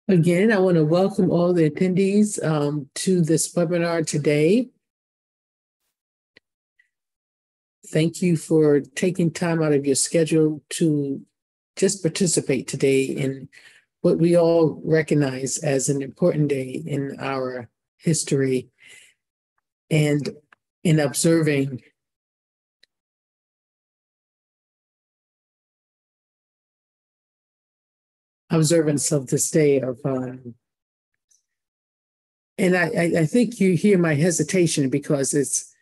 Again, I want to welcome all the attendees to this webinar today. Thank you for taking time out of your schedule to just participate today in what we all recognize as an important day in our history and in observance of this day of and I think you hear my hesitation because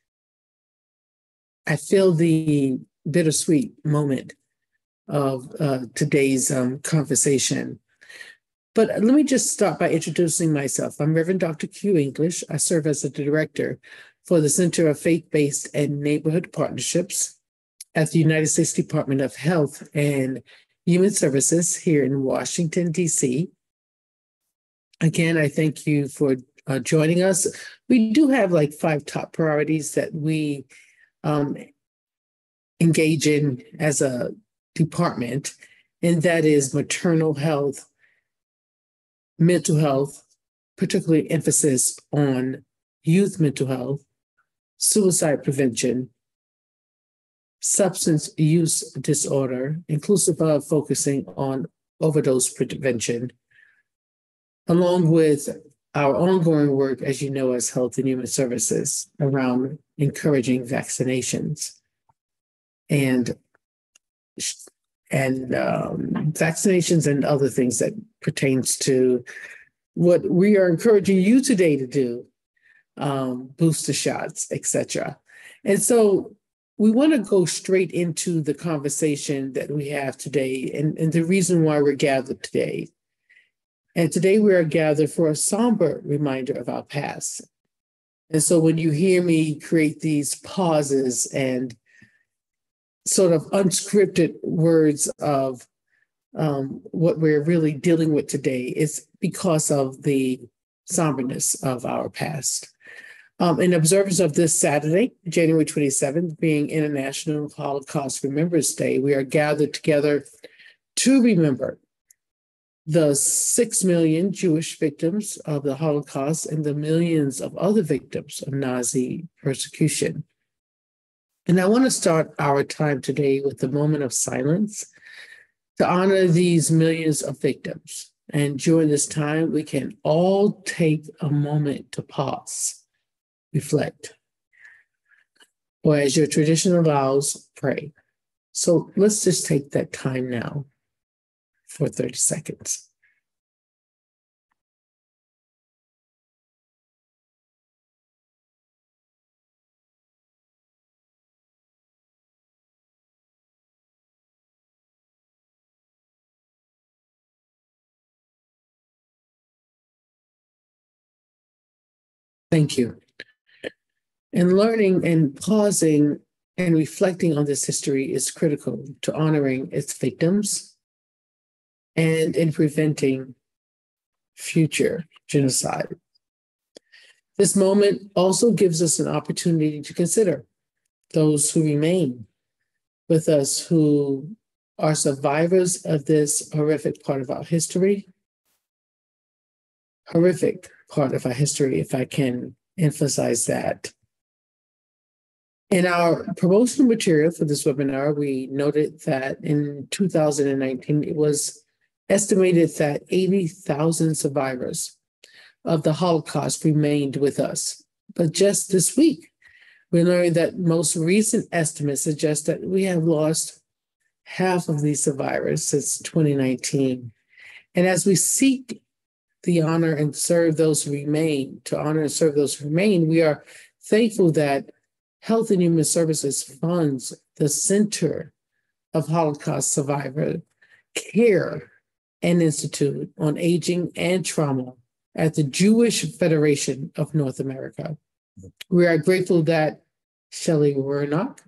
I feel the bittersweet moment of today's conversation. But let me just start by introducing myself. I'm Reverend Dr. Q English. I serve as the director for the Center of Faith-Based and Neighborhood Partnerships at the United States Department of Health and Human Services here in Washington, D.C. Again, I thank you for joining us. We do have like 5 top priorities that we engage in as a department, and that is maternal health, mental health, particularly emphasis on youth mental health, suicide prevention, substance use disorder, inclusive of focusing on overdose prevention, along with our ongoing work, as you know, as Health and Human Services around encouraging vaccinations and vaccinations and other things that pertains to what we are encouraging you today to do, booster shots, etc. And so we want to go straight into the conversation that we have today and the reason why we're gathered today. And today we are gathered for a somber reminder of our past. And so when you hear me create these pauses and sort of unscripted words of what we're really dealing with today, it's because of the somberness of our past. In observance of this Saturday, January 27th, being International Holocaust Remembrance Day, we are gathered together to remember the 6 million Jewish victims of the Holocaust and the millions of other victims of Nazi persecution. And I want to start our time today with a moment of silence to honor these millions of victims. And during this time, we can all take a moment to pause, reflect, or as your tradition allows, pray. So let's just take that time now for 30 seconds. Thank you. And learning and pausing and reflecting on this history is critical to honoring its victims and in preventing future genocide. This moment also gives us an opportunity to consider those who remain with us who are survivors of this horrific part of our history. Horrific part of our history, if I can emphasize that. In our promotional material for this webinar, we noted that in 2019, it was estimated that 80,000 survivors of the Holocaust remained with us. But just this week, we learned that most recent estimates suggest that we have lost half of these survivors since 2019. And as we seek the honor and serve those who remain, to honor and serve those who remain, we are thankful that Health and Human Services funds the Center of Holocaust Survivor Care and Institute on Aging and Trauma at the Jewish Federation of North America. We are grateful that Shelley Wernock,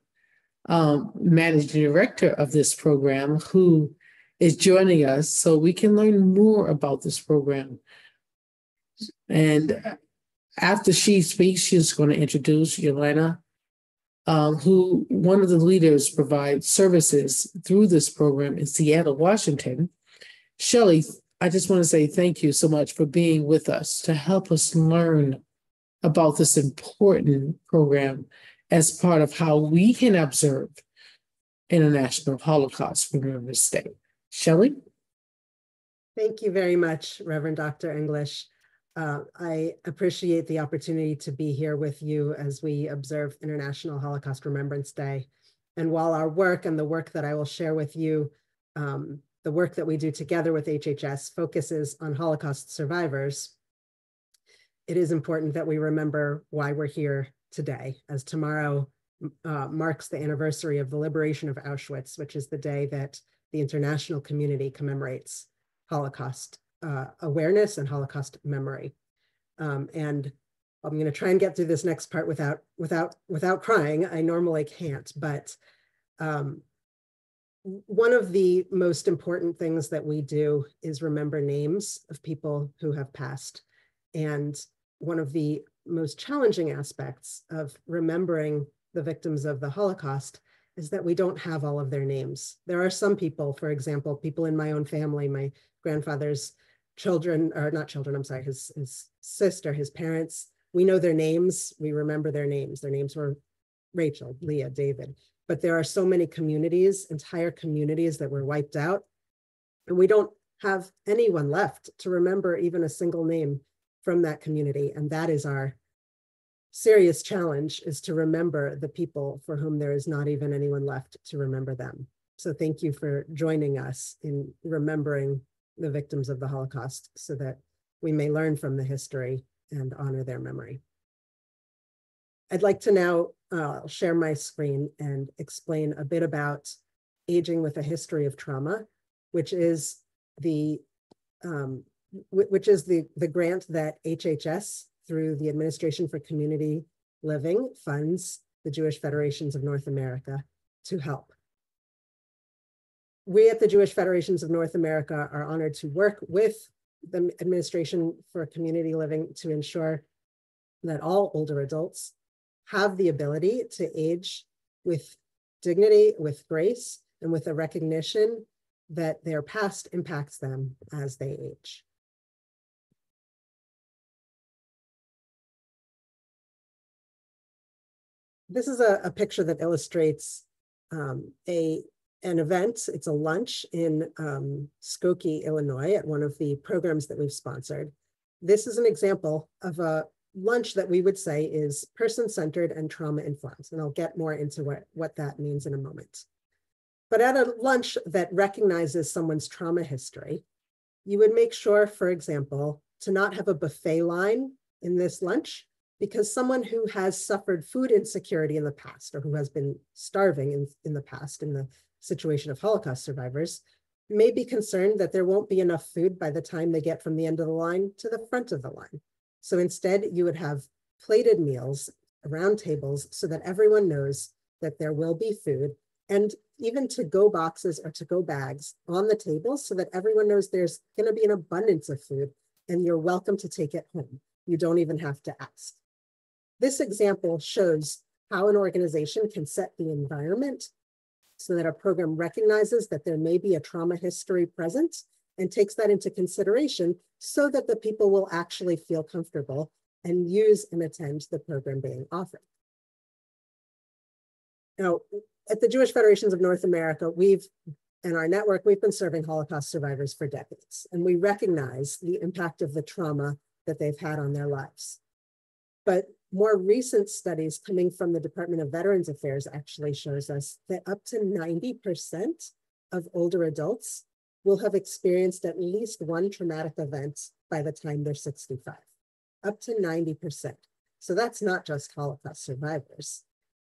managing director of this program, who is joining us so we can learn more about this program. And after she speaks, she's going to introduce Yelena, who one of the leaders provides services through this program in Seattle, Washington. Shelley, I just want to say thank you so much for being with us to help us learn about this important program as part of how we can observe International Holocaust Remembrance Day. Shelley? Thank you very much, Reverend Dr. English. I appreciate the opportunity to be here with you as we observe International Holocaust Remembrance Day. And while our work and the work that I will share with you, the work that we do together with HHS focuses on Holocaust survivors, it is important that we remember why we're here today, as tomorrow marks the anniversary of the liberation of Auschwitz, which is the day that the international community commemorates Holocaust awareness and Holocaust memory. And I'm going to try and get through this next part without crying. I normally can't, but one of the most important things that we do is remember names of people who have passed. And one of the most challenging aspects of remembering the victims of the Holocaust is that we don't have all of their names. There are some people, for example, people in my own family, my grandfather's children, or not children, I'm sorry, his sister, his parents, we know their names, we remember their names. Their names were Rachel, Leah, David. But there are so many communities, entire communities that were wiped out, and we don't have anyone left to remember even a single name from that community. And that is our serious challenge, is to remember the people for whom there is not even anyone left to remember them. So thank you for joining us in remembering the victims of the Holocaust so that we may learn from the history and honor their memory. I'd like to now share my screen and explain a bit about Aging with a History of Trauma, which is the grant that HHS, through the Administration for Community Living, funds the Jewish Federations of North America to help. We at the Jewish Federations of North America are honored to work with the Administration for Community Living to ensure that all older adults have the ability to age with dignity, with grace, and with a recognition that their past impacts them as they age. This is a picture that illustrates an event. It's a lunch in Skokie, Illinois, at one of the programs that we've sponsored. This is an example of a lunch that we would say is person-centered and trauma-informed. And I'll get more into what that means in a moment. But at a lunch that recognizes someone's trauma history, you would make sure, for example, to not have a buffet line in this lunch, because someone who has suffered food insecurity in the past, or who has been starving in the past, in the situation of Holocaust survivors, may be concerned that there won't be enough food by the time they get from the end of the line to the front of the line. So instead, you would have plated meals around tables so that everyone knows that there will be food, and even to-go boxes or to-go bags on the tables so that everyone knows there's going to be an abundance of food and you're welcome to take it home. You don't even have to ask. This example shows how an organization can set the environment so that a program recognizes that there may be a trauma history present and takes that into consideration so that the people will actually feel comfortable and use and attend the program being offered. Now, at the Jewish Federations of North America, in our network, we've been serving Holocaust survivors for decades, and we recognize the impact of the trauma that they've had on their lives. But more recent studies coming from the Department of Veterans Affairs actually shows us that up to 90% of older adults will have experienced at least one traumatic event by the time they're 65, up to 90%. So that's not just Holocaust survivors.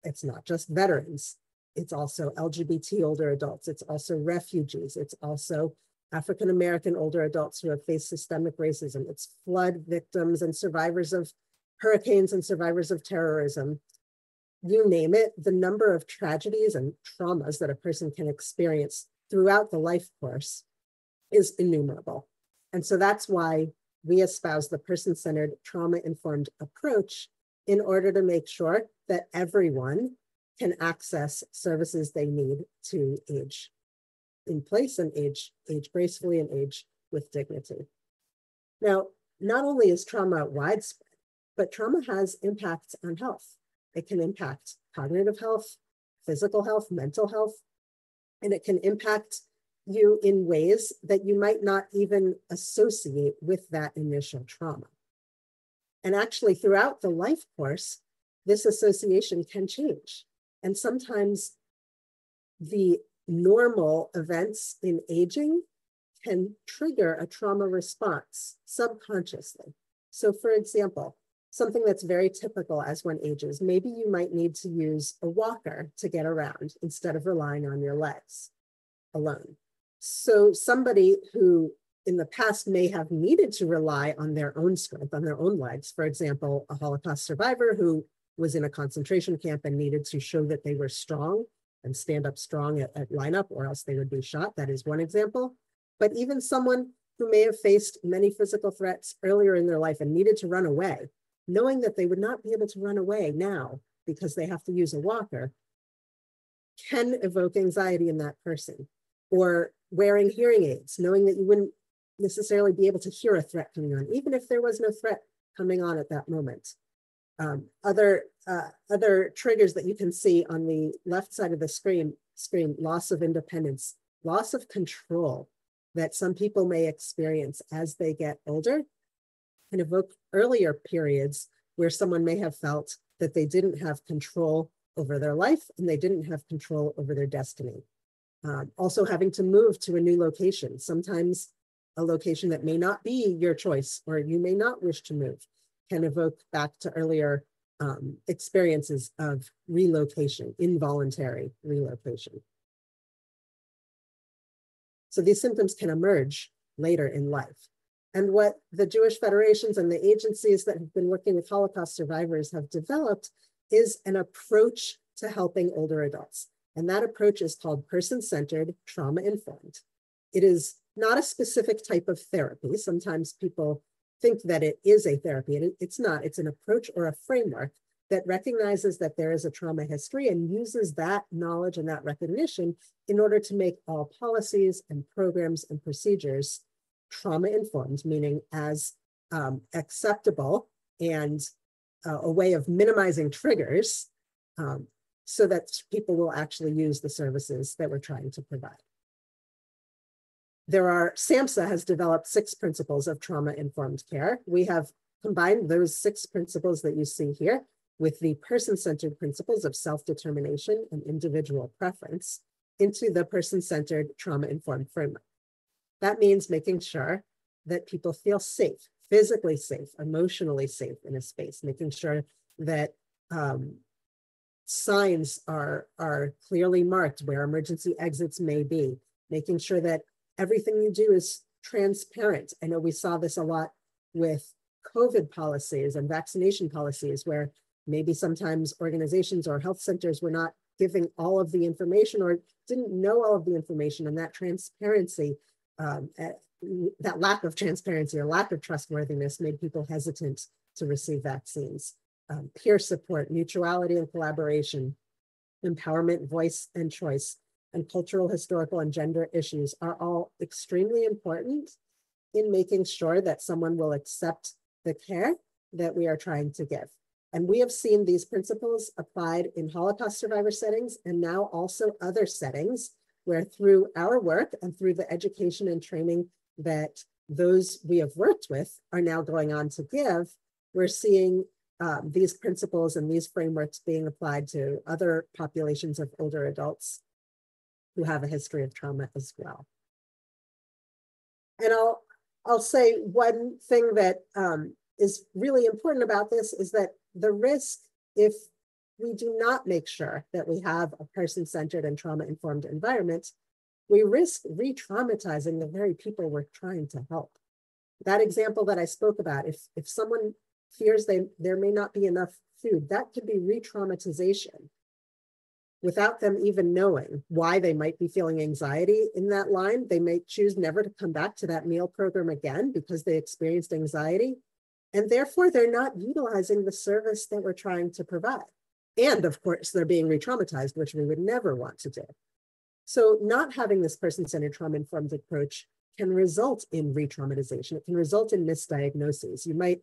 It's not just veterans. It's also LGBT older adults. It's also refugees. It's also African-American older adults who have faced systemic racism. It's flood victims and survivors of hurricanes and survivors of terrorism. You name it, the number of tragedies and traumas that a person can experience throughout the life course is innumerable. And so that's why we espouse the person-centered, trauma-informed approach in order to make sure that everyone can access services they need to age in place and age gracefully and age with dignity. Now, not only is trauma widespread, but trauma has impacts on health. It can impact cognitive health, physical health, mental health, and it can impact you in ways that you might not even associate with that initial trauma. And actually, throughout the life course, this association can change. And sometimes the normal events in aging can trigger a trauma response subconsciously. So for example, something that's very typical as one ages, maybe you might need to use a walker to get around instead of relying on your legs alone. So somebody who in the past may have needed to rely on their own strength, on their own legs, for example, a Holocaust survivor who was in a concentration camp and needed to show that they were strong and stand up strong at lineup, or else they would be shot. That is one example. But even someone who may have faced many physical threats earlier in their life and needed to run away, knowing that they would not be able to run away now because they have to use a walker, can evoke anxiety in that person. Or wearing hearing aids, knowing that you wouldn't necessarily be able to hear a threat coming on, even if there was no threat coming on at that moment. Other triggers that you can see on the left side of the screen, loss of independence, loss of control that some people may experience as they get older, and evoke earlier periods where someone may have felt that they didn't have control over their life and they didn't have control over their destiny. Also having to move to a new location, sometimes a location that may not be your choice or you may not wish to move, can evoke back to earlier experiences of relocation, involuntary relocation. So these symptoms can emerge later in life. And what the Jewish federations and the agencies that have been working with Holocaust survivors have developed is an approach to helping older adults. And that approach is called person-centered, trauma-informed. It is not a specific type of therapy. Sometimes people think that it is a therapy, and it's not. It's an approach or a framework that recognizes that there is a trauma history and uses that knowledge and that recognition in order to make all policies and programs and procedures trauma-informed, meaning as acceptable and a way of minimizing triggers so that people will actually use the services that we're trying to provide. SAMHSA has developed 6 principles of trauma-informed care. We have combined those 6 principles that you see here with the person-centered principles of self-determination and individual preference into the person-centered trauma-informed framework. That means making sure that people feel safe, physically safe, emotionally safe in a space, making sure that signs are clearly marked where emergency exits may be, making sure that everything you do is transparent. I know we saw this a lot with COVID policies and vaccination policies, where maybe sometimes organizations or health centers were not giving all of the information or didn't know all of the information, and that transparency, that lack of transparency or lack of trustworthiness made people hesitant to receive vaccines. Peer support, mutuality and collaboration, empowerment, voice and choice, and cultural, historical, and gender issues are all extremely important in making sure that someone will accept the care that we are trying to give. And we have seen these principles applied in Holocaust survivor settings and now also other settings where through our work and through the education and training that those we have worked with are now going on to give, we're seeing these principles and these frameworks being applied to other populations of older adults who have a history of trauma as well. And I'll say one thing that is really important about this is that the risk, if we do not make sure that we have a person-centered and trauma-informed environment, we risk re-traumatizing the very people we're trying to help. That example that I spoke about, if someone fears there may not be enough food, that could be re-traumatization without them even knowing why they might be feeling anxiety in that line. They may choose never to come back to that meal program again because they experienced anxiety. And therefore, they're not utilizing the service that we're trying to provide. And of course, they're being re-traumatized, which we would never want to do. So not having this person-centered trauma-informed approach can result in re-traumatization. It can result in misdiagnoses. You might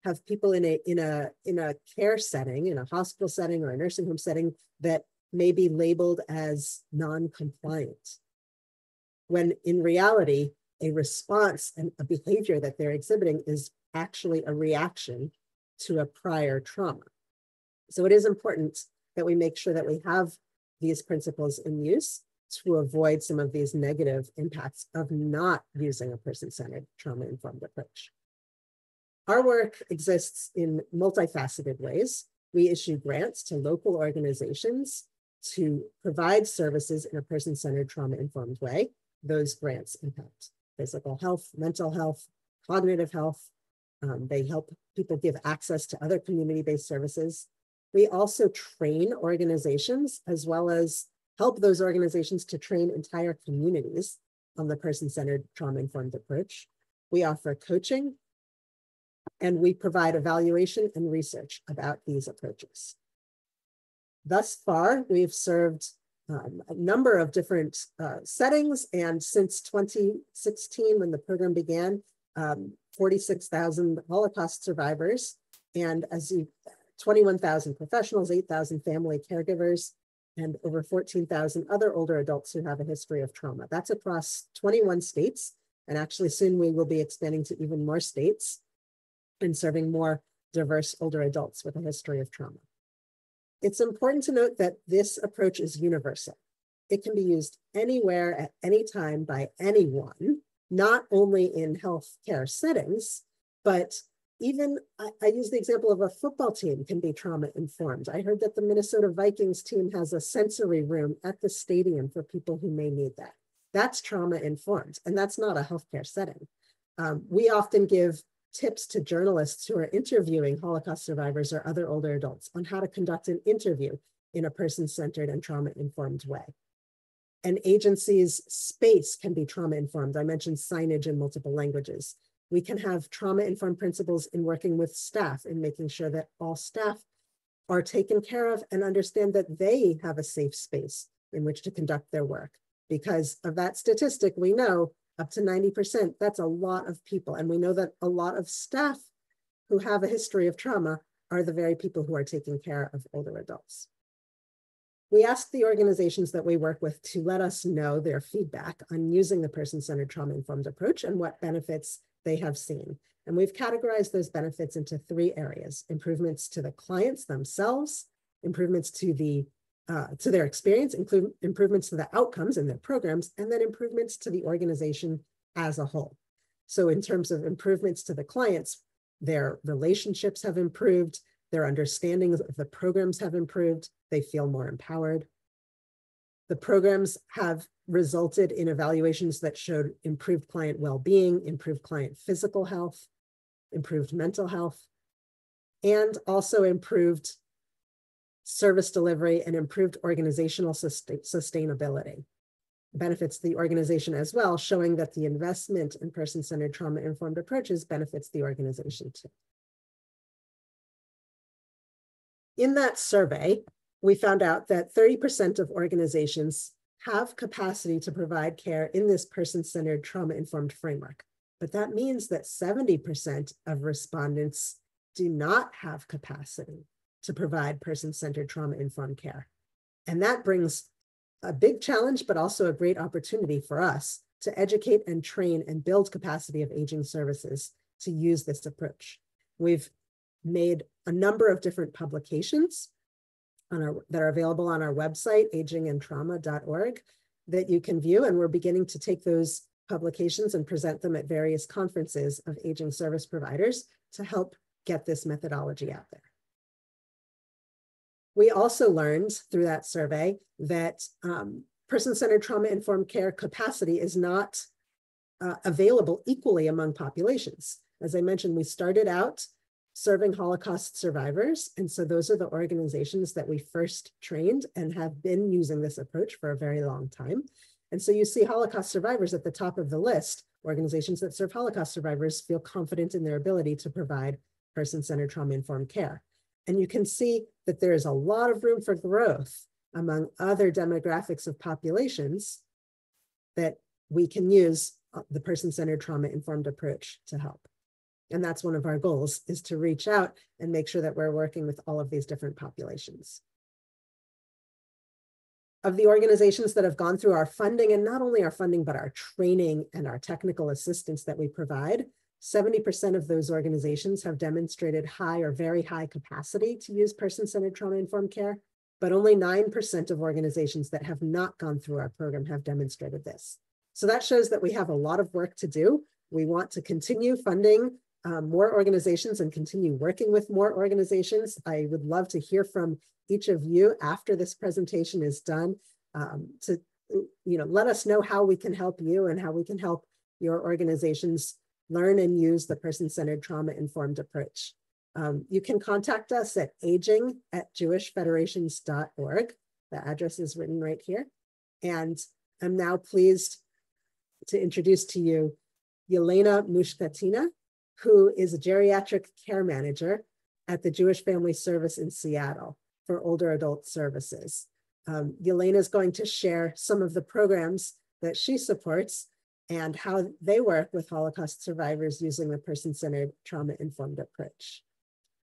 have people in a care setting, in a hospital setting or a nursing home setting, that may be labeled as non-compliant, when in reality, a response and a behavior that they're exhibiting is actually a reaction to a prior trauma. So it is important that we make sure that we have these principles in use to avoid some of these negative impacts of not using a person-centered trauma-informed approach. Our work exists in multifaceted ways. We issue grants to local organizations to provide services in a person-centered trauma-informed way. Those grants impact physical health, mental health, cognitive health. They help people give access to other community-based services. We also train organizations, as well as help those organizations to train entire communities on the person-centered trauma-informed approach. We offer coaching, and we provide evaluation and research about these approaches. Thus far, we've served a number of different settings, and since 2016, when the program began, 46,000 Holocaust survivors, and 21,000 professionals, 8,000 family caregivers, and over 14,000 other older adults who have a history of trauma. That's across 21 states, and actually soon we will be expanding to even more states and serving more diverse older adults with a history of trauma. It's important to note that this approach is universal. It can be used anywhere at any time by anyone, not only in healthcare settings, but even, I use the example of a football team can be trauma-informed. I heard that the Minnesota Vikings team has a sensory room at the stadium for people who may need that. That's trauma-informed, and that's not a healthcare setting. We often give tips to journalists who are interviewing Holocaust survivors or other older adults on how to conduct an interview in a person-centered and trauma-informed way. An agency's space can be trauma-informed. I mentioned signage in multiple languages. We can have trauma-informed principles in working with staff and making sure that all staff are taken care of and understand that they have a safe space in which to conduct their work. Because of that statistic, we know up to 90%, that's a lot of people. And we know that a lot of staff who have a history of trauma are the very people who are taking care of older adults. We ask the organizations that we work with to let us know their feedback on using the person-centered trauma-informed approach and what benefits they have seen. And we've categorized those benefits into 3 areas: improvements to the clients themselves, improvements to their experience, include improvements to the outcomes in their programs, and then improvements to the organization as a whole. So in terms of improvements to the clients, their relationships have improved, their understanding of the programs have improved, they feel more empowered. The programs have resulted in evaluations that showed improved client well-being, improved client physical health, improved mental health, and also improved service delivery and improved organizational sustainability. Benefits the organization as well, showing that the investment in person-centered trauma-informed approaches benefits the organization too. In that survey, we found out that 30% of organizations have capacity to provide care in this person-centered trauma-informed framework. But that means that 70% of respondents do not have capacity to provide person-centered trauma-informed care. And that brings a big challenge, but also a great opportunity for us to educate and train and build capacity of aging services to use this approach. We've made a number of different publications that are available on our website, agingandtrauma.org, that you can view, and we're beginning to take those publications and present them at various conferences of aging service providers to help get this methodology out there. We also learned through that survey that person-centered trauma-informed care capacity is not available equally among populations. As I mentioned, we started out serving Holocaust survivors, and so those are the organizations that we first trained and have been using this approach for a very long time. And so you see Holocaust survivors at the top of the list. Organizations that serve Holocaust survivors feel confident in their ability to provide person-centered trauma-informed care. And you can see that there is a lot of room for growth among other demographics of populations that we can use the person-centered trauma-informed approach to help. And that's one of our goals, is to reach out and make sure that we're working with all of these different populations. Of the organizations that have gone through our funding, and not only our funding, but our training and our technical assistance that we provide, 70% of those organizations have demonstrated high or very high capacity to use person-centered trauma-informed care, but only 9% of organizations that have not gone through our program have demonstrated this. So that shows that we have a lot of work to do. We want to continue funding more organizations and continue working with more organizations. I would love to hear from each of you after this presentation is done to let us know how we can help you and how we can help your organizations learn and use the person-centered trauma-informed approach. You can contact us at aging@jewishfederations.org. The address is written right here. And I'm now pleased to introduce to you Yelena Mushkatina, who is a geriatric care manager at the Jewish Family Service in Seattle for older adult services. Yelena is going to share some of the programs that she supports and how they work with Holocaust survivors using the person-centered trauma-informed approach.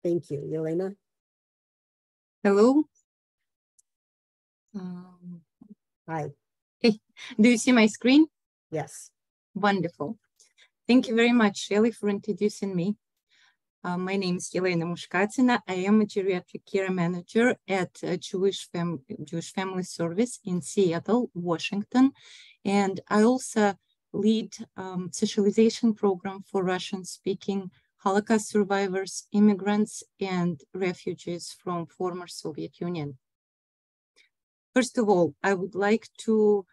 Thank you, Yelena. Hello. Hi. Hey, do you see my screen? Yes. Wonderful. Thank you very much, Shelley, for introducing me. My name is Yelena Mushkatina. I am a geriatric care manager at Jewish Family Service in Seattle, Washington. And I also lead socialization program for Russian-speaking Holocaust survivors, immigrants, and refugees from former Soviet Union. First of all, I would like to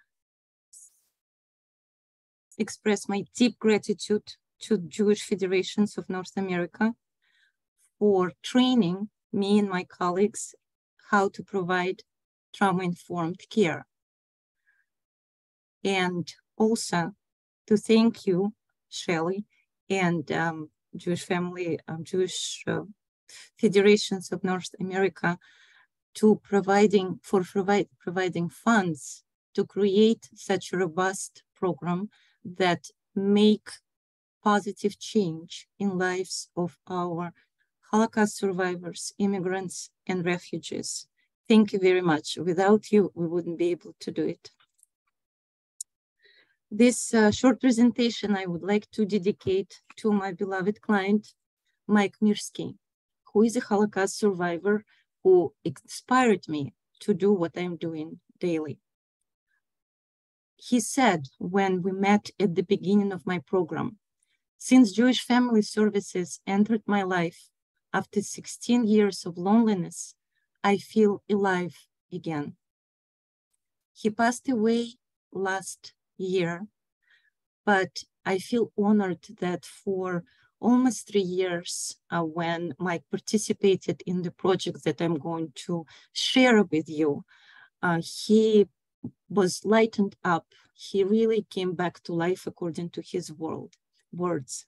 express my deep gratitude to Jewish Federations of North America for training me and my colleagues how to provide trauma-informed care. And also to thank you, Shelley, and Jewish Federations of North America to providing funds to create such a robust program that make positive change in lives of our Holocaust survivors, immigrants, and refugees. Thank you very much. Without you, we wouldn't be able to do it. This short presentation I would like to dedicate to my beloved client, Mike Mirsky, who is a Holocaust survivor who inspired me to do what I'm doing daily. He said when we met at the beginning of my program, since Jewish Family Services entered my life after 16 years of loneliness, I feel alive again. He passed away last year, but I feel honored that for almost 3 years, when Mike participated in the project that I'm going to share with you, he was lightened up. He really came back to life according to his words.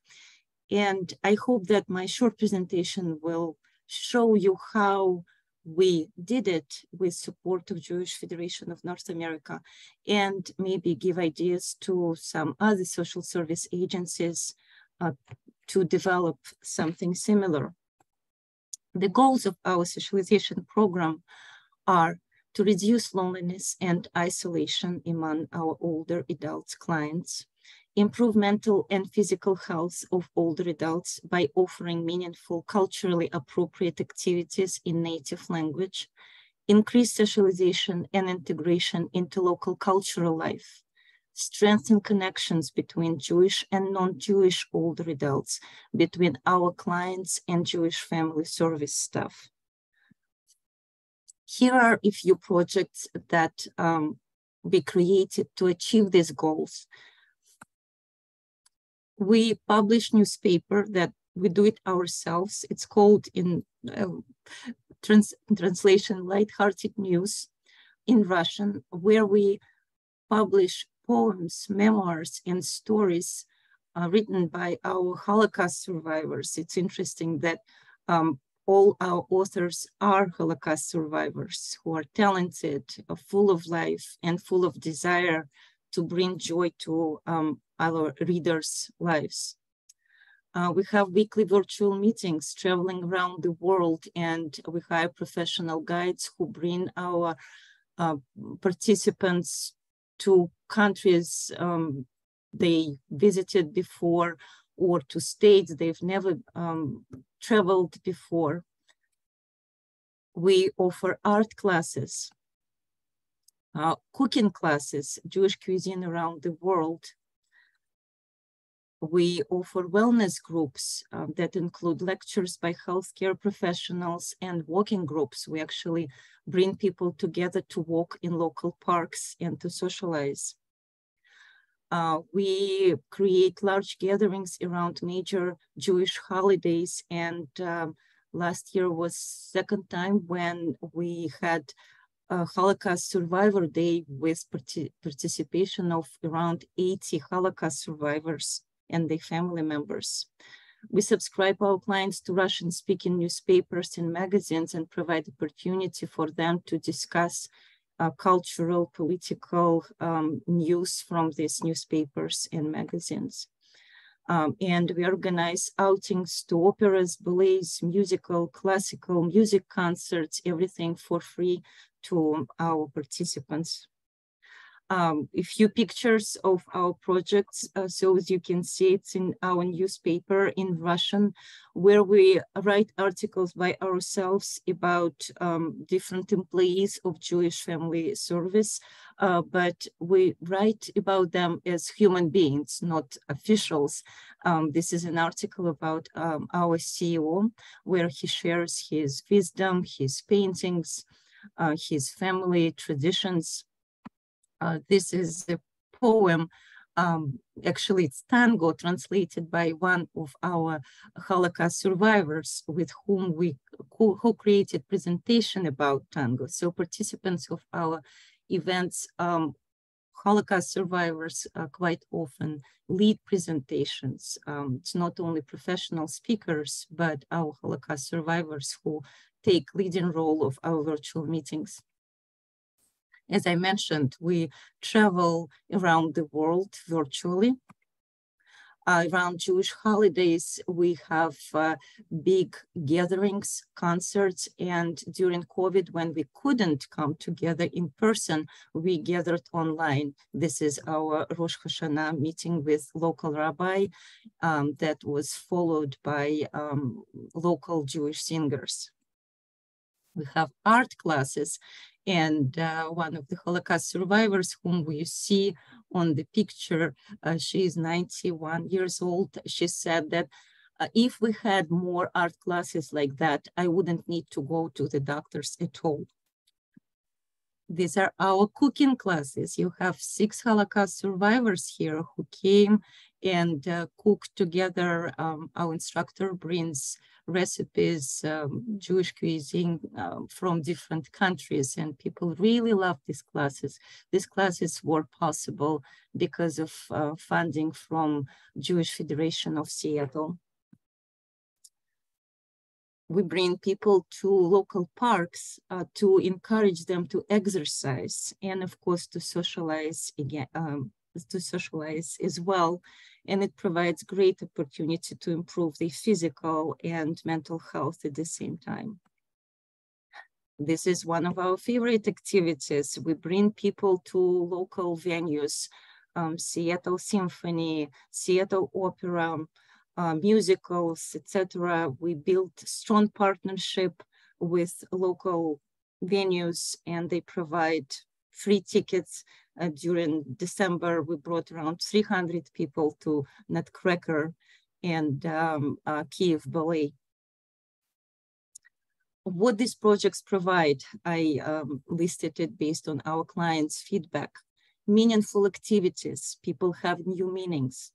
And I hope that my short presentation will show you how we did it with support of Jewish Federation of North America, and maybe give ideas to some other social service agencies to develop something similar. The goals of our socialization program are to reduce loneliness and isolation among our older adults clients, improve mental and physical health of older adults by offering meaningful, culturally appropriate activities in native language, increase socialization and integration into local cultural life, strengthen connections between Jewish and non-Jewish older adults, between our clients and Jewish Family Service staff. Here are a few projects that we created to achieve these goals. We publish newspaper that we do it ourselves. It's called in translation, Lighthearted News in Russian, where we publish poems, memoirs, and stories written by our Holocaust survivors. It's interesting that all our authors are Holocaust survivors who are talented, full of life, and full of desire to bring joy to our readers' lives. We have weekly virtual meetings traveling around the world, and we hire professional guides who bring our participants to countries they visited before or to states they've never traveled before. We offer art classes, cooking classes, Jewish cuisine around the world. We offer wellness groups that include lectures by healthcare professionals and walking groups. We actually bring people together to walk in local parks and to socialize. We create large gatherings around major Jewish holidays, and last year was second time when we had a Holocaust Survivor Day with participation of around 80 Holocaust survivors and their family members. We subscribe our clients to Russian-speaking newspapers and magazines and provide opportunity for them to discuss cultural, political news from these newspapers and magazines. And we organize outings to operas, ballets, musical, classical music concerts, everything for free to our participants. A few pictures of our projects. So as you can see, it's in our newspaper in Russian, where we write articles by ourselves about different employees of Jewish Family Service, but we write about them as human beings, not officials. This is an article about our CEO, where he shares his wisdom, his paintings, his family traditions. This is a poem, actually it's tango translated by one of our Holocaust survivors with whom who created presentation about tango. So participants of our events, Holocaust survivors quite often lead presentations. It's not only professional speakers, but our Holocaust survivors who take leading role of our virtual meetings. As I mentioned, we travel around the world virtually. Around Jewish holidays, we have big gatherings, concerts, and during COVID, when we couldn't come together in person, we gathered online. This is our Rosh Hashanah meeting with local rabbi that was followed by local Jewish singers. We have art classes, and one of the Holocaust survivors whom we see on the picture, she is 91 years old. She said that if we had more art classes like that, I wouldn't need to go to the doctors at all. These are our cooking classes. You have 6 Holocaust survivors here who came and cooked together. Our instructor brings recipes, Jewish cuisine from different countries, and people really love these classes. These classes were possible because of funding from Jewish Federation of Seattle. We bring people to local parks to encourage them to exercise and, of course, to socialize again, as well. And it provides great opportunity to improve their physical and mental health at the same time. This is one of our favorite activities. We bring people to local venues, Seattle Symphony, Seattle Opera, musicals, etc. We built strong partnership with local venues, and they provide free tickets. During December, we brought around 300 people to Nutcracker and Kiev Ballet. What these projects provide, I listed it based on our clients' feedback. Meaningful activities, people have new meanings.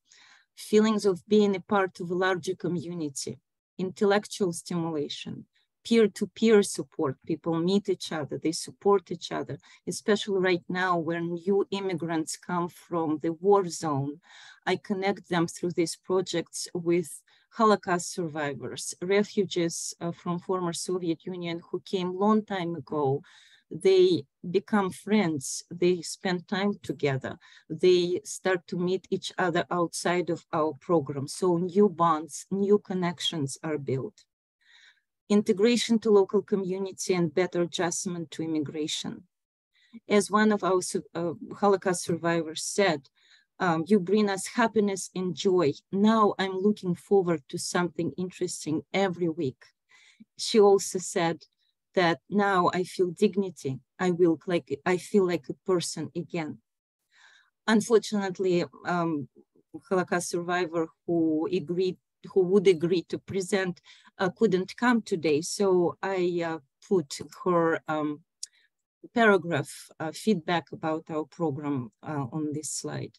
Feelings of being a part of a larger community, intellectual stimulation, peer-to-peer support. People meet each other, they support each other, especially right now when new immigrants come from the war zone. I connect them through these projects with Holocaust survivors, refugees from former Soviet Union who came long time ago, They become friends, they spend time together, they start to meet each other outside of our program. So new bonds, new connections are built. Integration to local community and better adjustment to immigration. As one of our Holocaust survivors said, you bring us happiness and joy. Now I'm looking forward to something interesting every week. She also said that now I feel dignity. I feel like a person again. Unfortunately, Holocaust survivor who would agree to present couldn't come today. So I put her paragraph feedback about our program on this slide.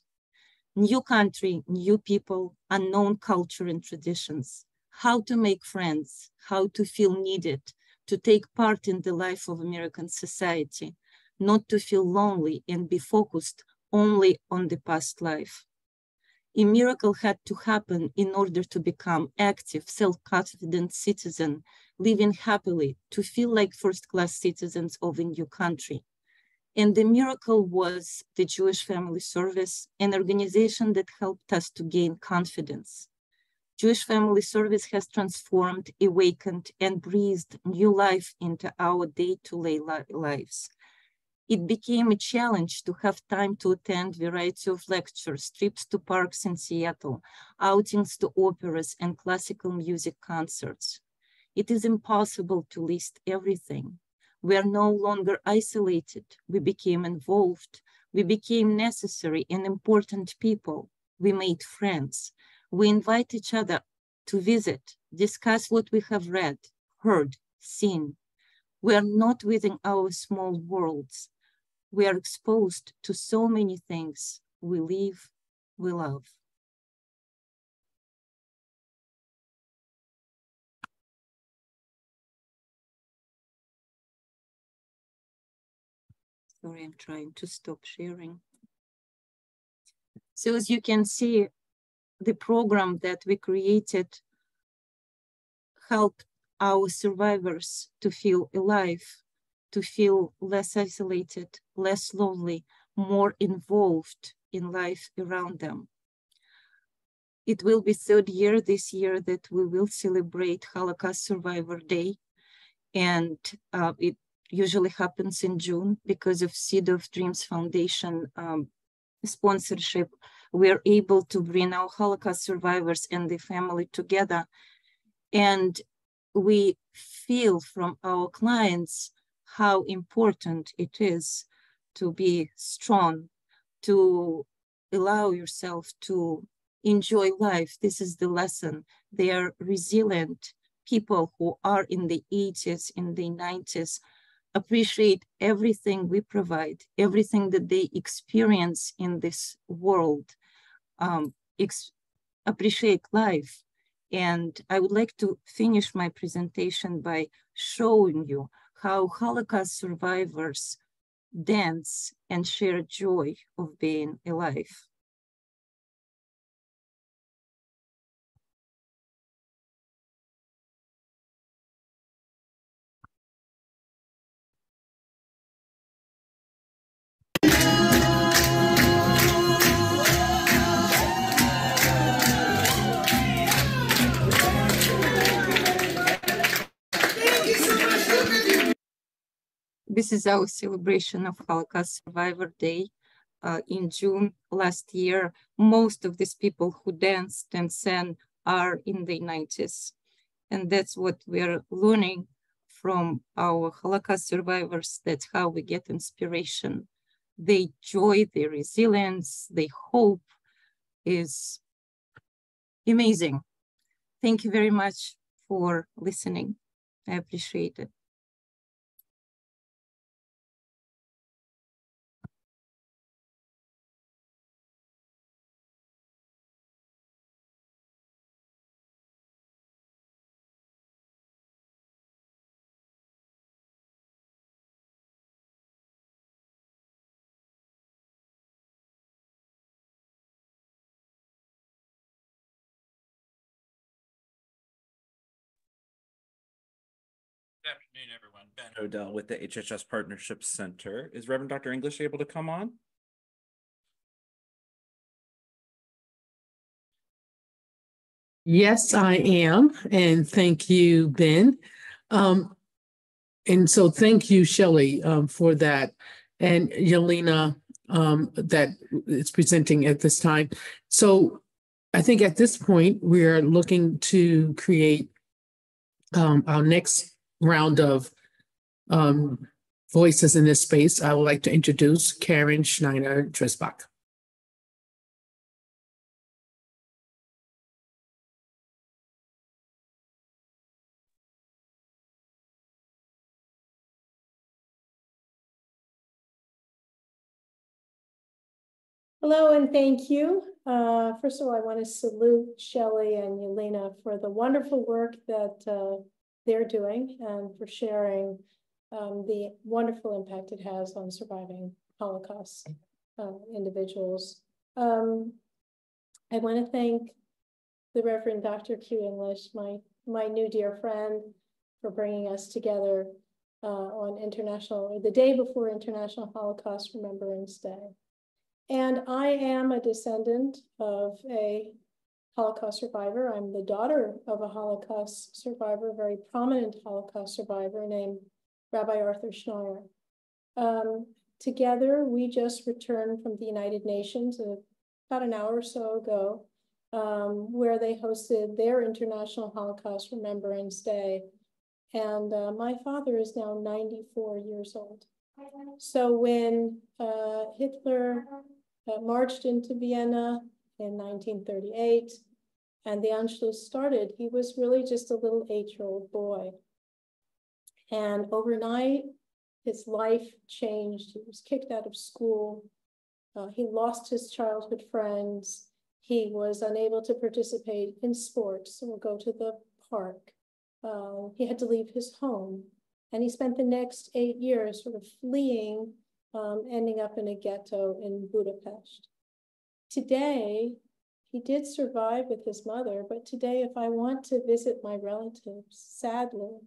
New country, new people, unknown culture and traditions, how to make friends, how to feel needed, to take part in the life of American society, not to feel lonely and be focused only on the past life. A miracle had to happen in order to become active, self-confident citizen, living happily, to feel like first-class citizens of a new country. And the miracle was the Jewish Family Service, an organization that helped us to gain confidence. Jewish Family Service has transformed, awakened, and breathed new life into our day-to-day lives. It became a challenge to have time to attend a variety of lectures, trips to parks in Seattle, outings to operas and classical music concerts. It is impossible to list everything. We are no longer isolated. We became involved. We became necessary and important people. We made friends. We invite each other to visit, discuss what we have read, heard, seen. We are not within our small worlds. We are exposed to so many things. We live, we love. Sorry, I'm trying to stop sharing. So as you can see, the program that we created helped our survivors to feel alive, to feel less isolated, less lonely, more involved in life around them. It will be third year this year that we will celebrate Holocaust Survivor Day. And it usually happens in June because of Seed of Dreams Foundation sponsorship. We're able to bring our Holocaust survivors and the family together. And we feel from our clients how important it is to be strong, to allow yourself to enjoy life. This is the lesson. They are resilient people who are in the 80s, in the 90s, appreciate everything we provide, everything that they experience in this world, appreciate life. And I would like to finish my presentation by showing you how Holocaust survivors dance and share joy of being alive. This is our celebration of Holocaust Survivor Day in June last year. Most of these people who danced and sang are in the 90s. And that's what we're learning from our Holocaust survivors. That's how we get inspiration. Their joy, their resilience, their hope is amazing. Thank you very much for listening. I appreciate it. Good afternoon, everyone. Ben Odell with the HHS Partnership Center. Is Reverend Dr. English able to come on? Yes, I am. And thank you, Ben. And so thank you, Shelley, for that. And Yelena, that is presenting at this time. So I think at this point, we are looking to create our next round of voices in this space. I would like to introduce Karen Schneider-Drisbach. Hello and thank you. First of all, I want to salute Shelley and Yelena for the wonderful work that they're doing and for sharing the wonderful impact it has on surviving Holocaust individuals. I want to thank the Reverend Dr. Q English, my new dear friend, for bringing us together on the day before International Holocaust Remembrance Day. And I am a descendant of a Holocaust survivor. I'm the daughter of a Holocaust survivor, a very prominent Holocaust survivor named Rabbi Arthur Schneier. Together, we just returned from the United Nations about an hour or so ago, where they hosted their International Holocaust Remembrance Day. And my father is now 94 years old. So when Hitler marched into Vienna in 1938 and the Anschluss started, he was really just a little 8-year-old boy. And overnight, his life changed. He was kicked out of school. He lost his childhood friends. He was unable to participate in sports or go to the park. He had to leave his home. And he spent the next 8 years sort of fleeing, ending up in a ghetto in Budapest. Today, he did survive with his mother, but today, if I want to visit my relatives, sadly,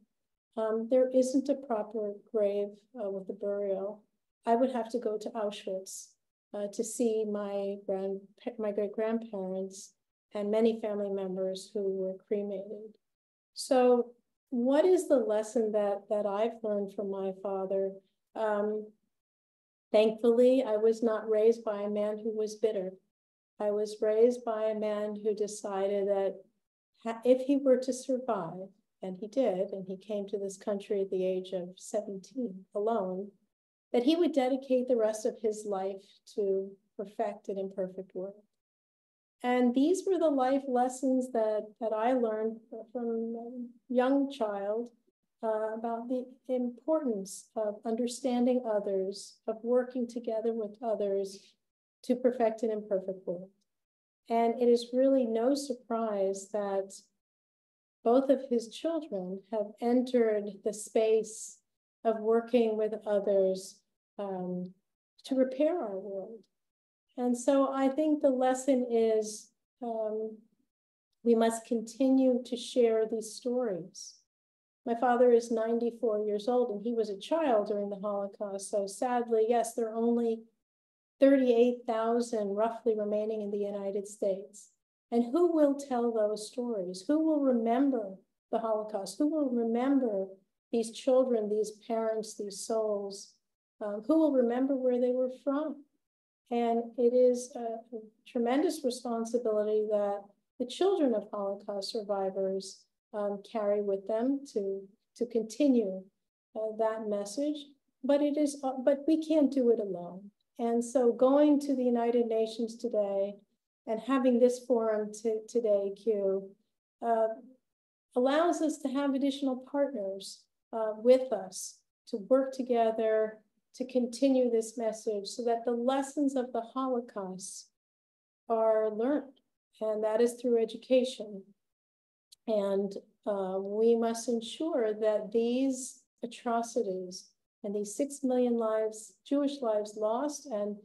there isn't a proper grave with a burial. I would have to go to Auschwitz to see my great-grandparents and many family members who were cremated. So what is the lesson that I've learned from my father? Thankfully, I was not raised by a man who was bitter. I was raised by a man who decided that if he were to survive, and he did, and he came to this country at the age of 17 alone, that he would dedicate the rest of his life to perfect an imperfect world. And these were the life lessons that I learned from a young child about the importance of understanding others, of working together with others to perfect an imperfect world. And it is really no surprise that both of his children have entered the space of working with others to repair our world. And so I think the lesson is we must continue to share these stories. My father is 94 years old and he was a child during the Holocaust. So sadly, yes, there are only 38,000 roughly remaining in the United States. And who will tell those stories? Who will remember the Holocaust? Who will remember these children, these parents, these souls? Who will remember where they were from? And it is a tremendous responsibility that the children of Holocaust survivors carry with them to continue that message. But we can't do it alone. And so going to the United Nations today and having this forum today, Q, allows us to have additional partners with us to work together to continue this message so that the lessons of the Holocaust are learned, and that is through education. And we must ensure that these atrocities and these 6 million lives, Jewish lives lost, and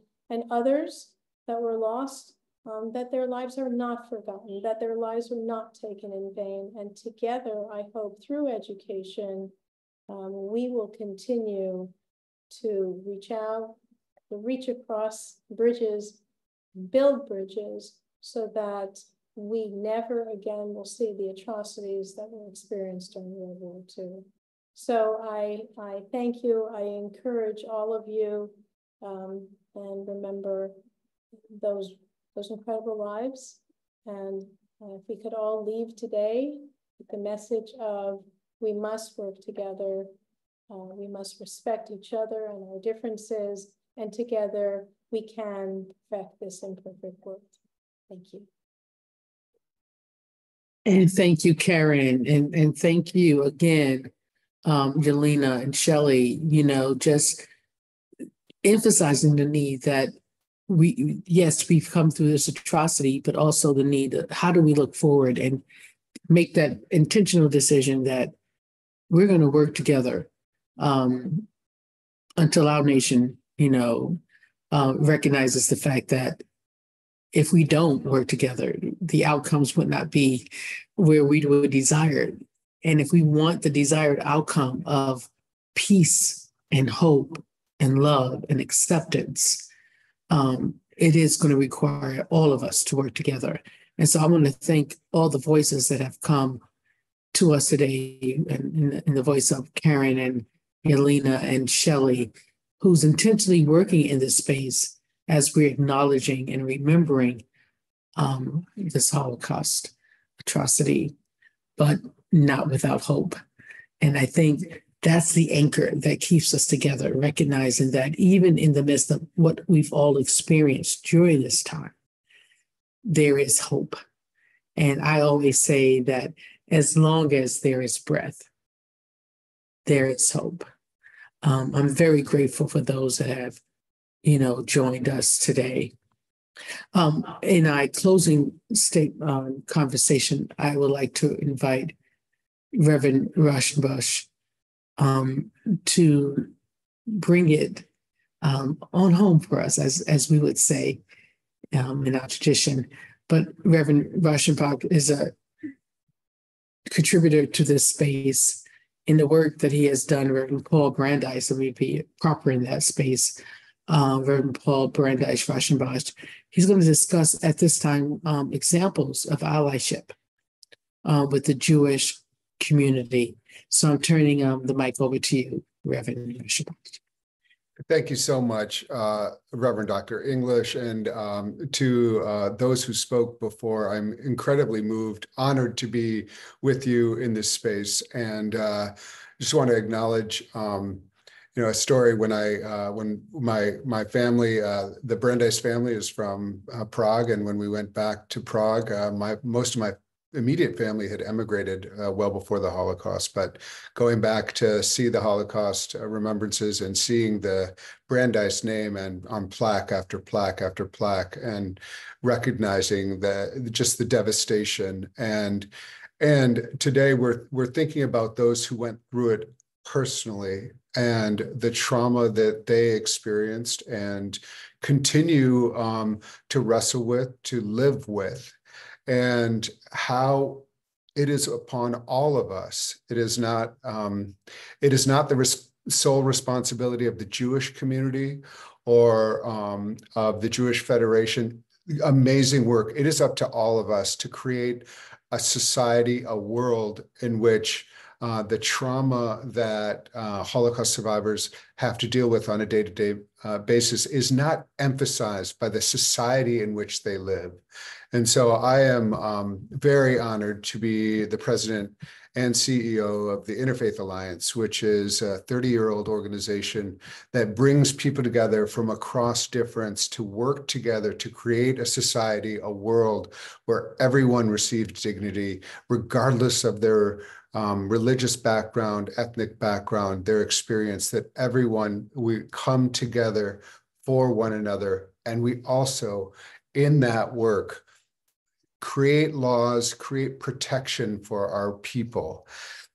others that were lost, that their lives are not forgotten, that their lives are not taken in vain. And together, I hope through education, we will continue to reach out, to reach across bridges, build bridges, so that we never again will see the atrocities that were experienced during World War II. So I thank you. I encourage all of you, and remember those incredible lives. And if we could all leave today with the message of we must work together, we must respect each other and our differences, and together we can perfect this imperfect world. Thank you. And thank you, Karen, and thank you again, Yelena and Shelley, just emphasizing the need that we've come through this atrocity, but also the need of how do we look forward and make that intentional decision that we're going to work together until our nation, recognizes the fact that if we don't work together, the outcomes would not be where we would desire. And if we want the desired outcome of peace and hope and love and acceptance, it is going to require all of us to work together. And so I want to thank all the voices that have come to us today, and in the voice of Karen and Yelena and Shelley, who's intentionally working in this space as we're acknowledging and remembering this Holocaust atrocity, but not without hope. And I think that's the anchor that keeps us together, recognizing that even in the midst of what we've all experienced during this time, there is hope. And I always say that as long as there is breath, there is hope. I'm very grateful for those that have, joined us today. In our closing conversation, I would like to invite Reverend Rauschenbusch to bring it on home for us, as we would say in our tradition. But Reverend Rauschenbusch is a contributor to this space in the work that he has done. Reverend Paul Brandeis, let me be proper in that space. Reverend Paul Brandeis Rauschenbusch, he's going to discuss at this time examples of allyship with the Jewish community. So I'm turning the mic over to you, Reverend Rauschenbusch. Thank you so much, Reverend Dr. English, and to those who spoke before. I'm incredibly moved, honored to be with you in this space, and just want to acknowledge, a story when my family, the Brandeis family, is from Prague, and when we went back to Prague, most of my immediate family had emigrated well before the Holocaust, but going back to see the Holocaust remembrances and seeing the Brandeis name and on plaque after plaque after plaque, and recognizing just the devastation. And today we're thinking about those who went through it personally and the trauma that they experienced and continue to wrestle with, to live with, and how it is upon all of us. It is not the sole responsibility of the Jewish community or of the Jewish Federation. Amazing work. It is up to all of us to create a society, a world in which the trauma that Holocaust survivors have to deal with on a day-to-day basis is not emphasized by the society in which they live. And so I am very honored to be the president and CEO of the Interfaith Alliance, which is a 30-year-old organization that brings people together from across difference to work together to create a society, a world where everyone receives dignity, regardless of their religious background, ethnic background, their experience, that we come together for one another. And we also, in that work, create laws, create protection for our people.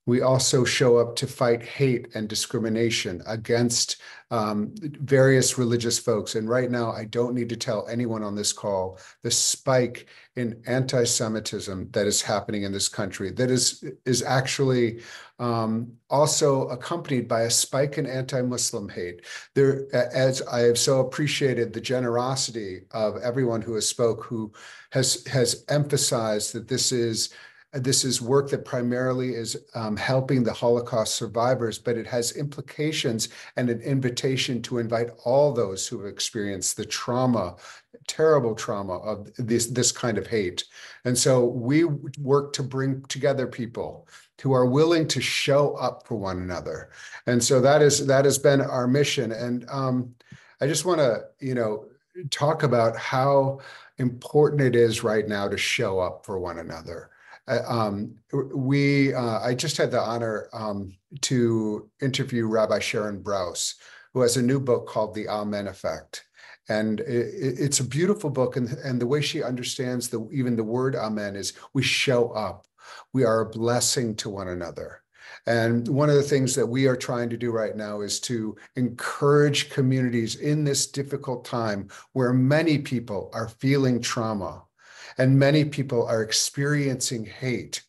We also show up to fight hate and discrimination against various religious folks. And right now, I don't need to tell anyone on this call the spike in anti-Semitism that is happening in this country, that is actually also accompanied by a spike in anti-Muslim hate. There, as I have so appreciated the generosity of everyone who has spoke, who has emphasized that this is work that primarily is helping the Holocaust survivors, but it has implications and an invitation to invite all those who have experienced the trauma, terrible trauma of this kind of hate. And so we work to bring together people who are willing to show up for one another. And so that has been our mission. And I just want to, talk about how important it is right now to show up for one another. I just had the honor to interview Rabbi Sharon Brous, who has a new book called The Amen Effect. And it's a beautiful book. And the way she understands even the word amen is we show up. We are a blessing to one another. And one of the things that we are trying to do right now is to encourage communities in this difficult time where many people are feeling trauma and many people are experiencing hate,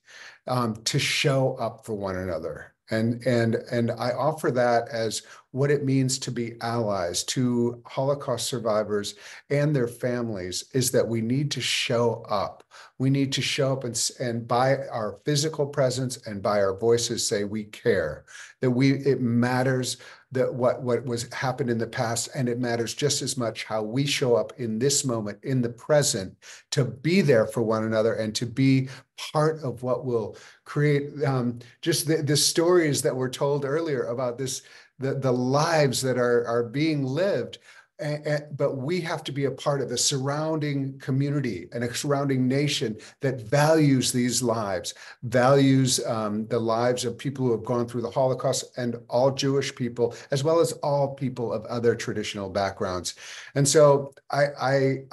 to show up for one another. And I offer that as what it means to be allies to Holocaust survivors and their families, is that we need to show up. We need to show up and by our physical presence and by our voices say we care, that it matters that what was happened in the past, and it matters just as much how we show up in this moment, in the present, to be there for one another and to be part of what will create just the stories that were told earlier about the lives that are being lived. But we have to be a part of a surrounding community and a surrounding nation that values these lives, values the lives of people who have gone through the Holocaust and all Jewish people, as well as all people of other traditional backgrounds. And so I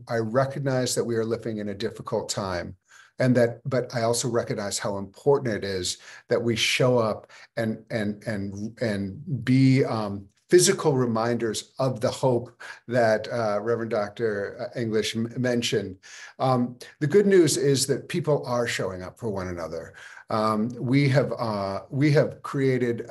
recognize that we are living in a difficult time. But I also recognize how important it is that we show up and be physical reminders of the hope that Reverend Dr. English mentioned. The good news is that people are showing up for one another. We have created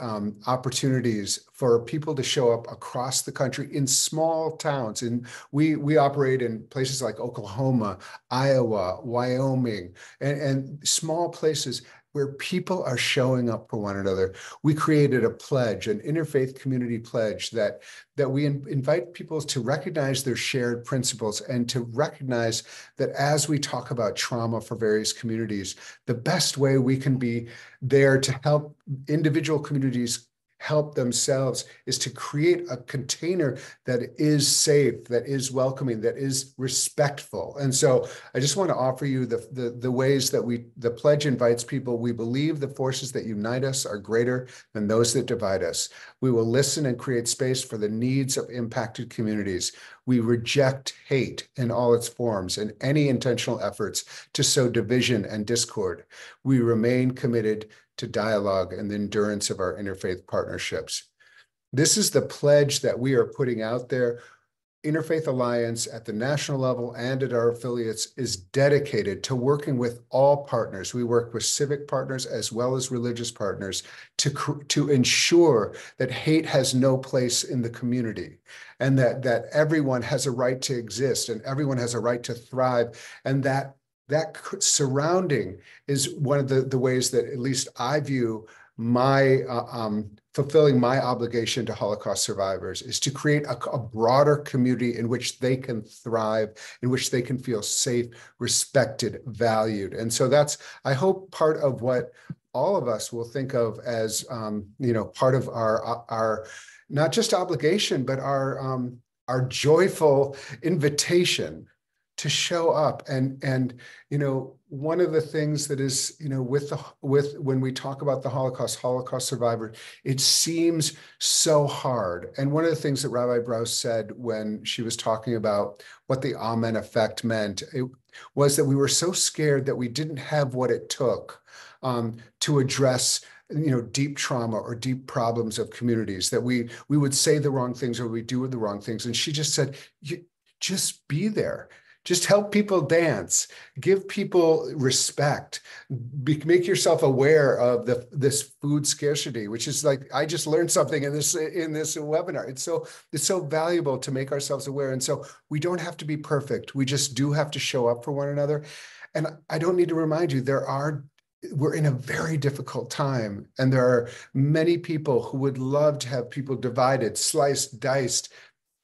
opportunities for people to show up across the country in small towns, and we operate in places like Oklahoma, Iowa, Wyoming, and small places where people are showing up for one another. We created a pledge, an interfaith community pledge that we invite people to recognize their shared principles and to recognize that as we talk about trauma for various communities, the best way we can be there to help individual communities help themselves is to create a container that is safe, that is welcoming, that is respectful. And so I just want to offer you the ways that the pledge invites people. We believe the forces that unite us are greater than those that divide us. We will listen and create space for the needs of impacted communities. We reject hate in all its forms and any intentional efforts to sow division and discord. We remain committed to dialogue and the endurance of our interfaith partnerships. This is the pledge that we are putting out there. Interfaith Alliance at the national level and at our affiliates is dedicated to working with all partners. We work with civic partners as well as religious partners to ensure that hate has no place in the community, and that everyone has a right to exist and everyone has a right to thrive, and that surrounding is one of the ways that at least I view my fulfilling my obligation to Holocaust survivors is to create a broader community in which they can thrive, in which they can feel safe, respected, valued. And so that's, I hope, part of what all of us will think of as part of our not just obligation, but our joyful invitation to show up. And one of the things that is, with when we talk about the Holocaust survivor, it seems so hard. And one of the things that Rabbi Brous said when she was talking about what the Amen effect meant, it was that we were so scared that we didn't have what it took to address deep trauma or deep problems of communities, that we would say the wrong things or we do the wrong things. And she just said, just be there. Just help people dance, give people respect, make yourself aware of this food scarcity, which is like, I just learned something in this webinar. It's so valuable to make ourselves aware. And so we don't have to be perfect. We just do have to show up for one another. And I don't need to remind you, we're in a very difficult time. And there are many people who would love to have people divided, sliced, diced.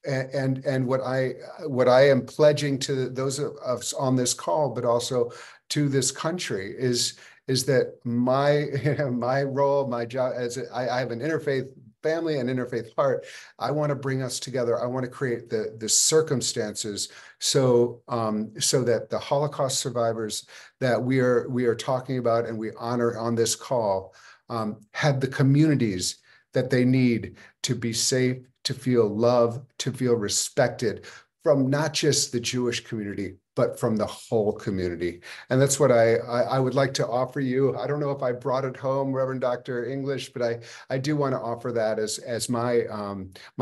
And what I am pledging to those of us on this call, but also to this country, is that my role, my job, I have an interfaith family and interfaith heart. I want to bring us together. I want to create the circumstances so that the Holocaust survivors that we are talking about and we honor on this call have the communities that they need to be safe, to feel love, to feel respected from not just the Jewish community, but from the whole community. And that's what I would like to offer you. I don't know if I brought it home, Reverend Dr. English, but I do want to offer that as my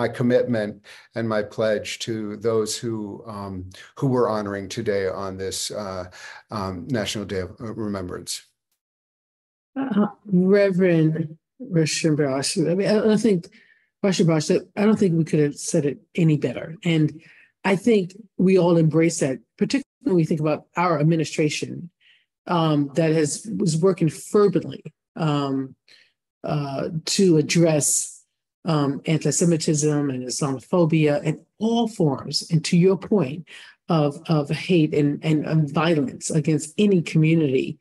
commitment and my pledge to those who we're honoring today on this National Day of Remembrance. Reverend Rashambash, I mean, I don't think we could have said it any better. And I think we all embrace that, particularly when we think about our administration that was working fervently to address anti-Semitism and Islamophobia and all forms, and to your point, of hate and violence against any community.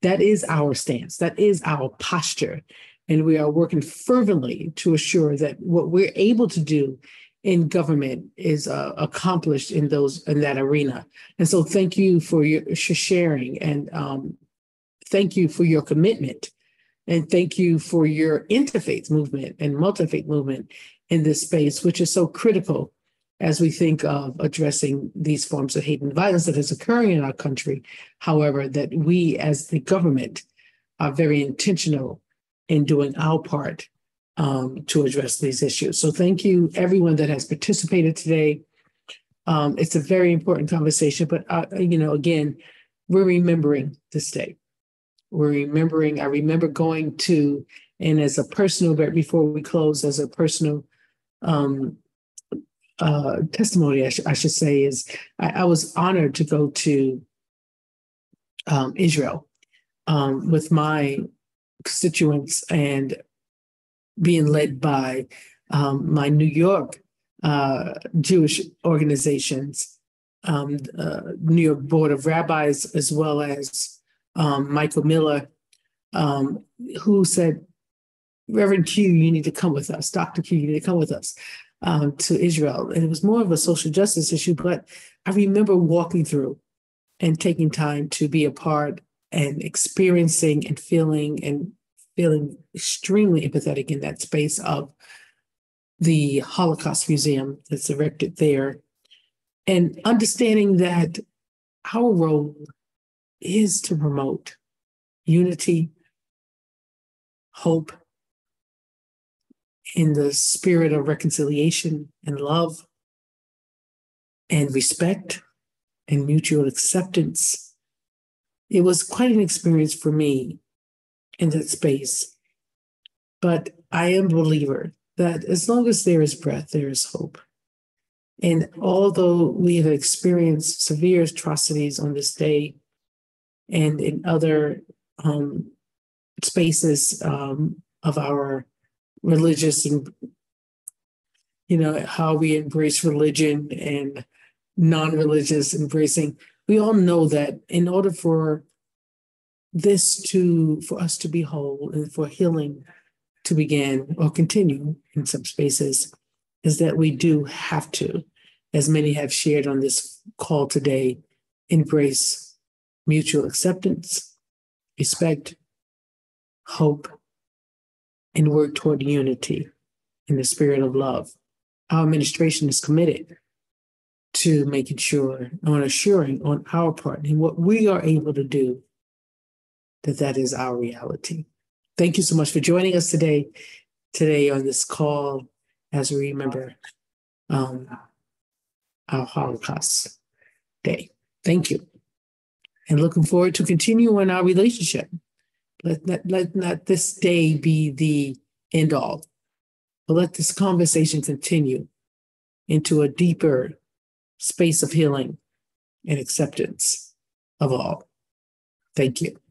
That is our stance. That is our posture. And we are working fervently to assure that what we're able to do in government is accomplished in that arena. And so thank you for your sharing, and thank you for your commitment, and thank you for your interfaith movement and multi-faith movement in this space, which is so critical as we think of addressing these forms of hate and violence that is occurring in our country. However, that we as the government are very intentional in doing our part to address these issues. So thank you, everyone that has participated today. It's a very important conversation, but again, we're remembering this day. I remember going to, and as a personal, but before we close, as a personal testimony, I should say, is I was honored to go to Israel with my constituents and being led by my New York Jewish organizations, New York Board of Rabbis, as well as Michael Miller, who said, Reverend Q, you need to come with us. Dr. Q, you need to come with us to Israel. And it was more of a social justice issue, but I remember walking through and taking time to be a part and experiencing and feeling extremely empathetic in that space of the Holocaust Museum that's erected there, and understanding that our role is to promote unity, hope, in the spirit of reconciliation and love and respect and mutual acceptance. It was quite an experience for me in that space. But I am a believer that as long as there is breath, there is hope. And although we have experienced severe atrocities on this day and in other spaces of our religious and, how we embrace religion and non-religious embracing, we all know that in order for us to be whole and for healing to begin or continue in some spaces, is that we do have to, as many have shared on this call today, embrace mutual acceptance, respect, hope, and work toward unity in the spirit of love. Our administration is committed to making sure, on assuring on our part, and what we are able to do that is our reality. Thank you so much for joining us today on this call as we remember our Holocaust Day. Thank you. And looking forward to continuing our relationship. Let not this day be the end all, but let this conversation continue into a deeper space of healing and acceptance of all. Thank you.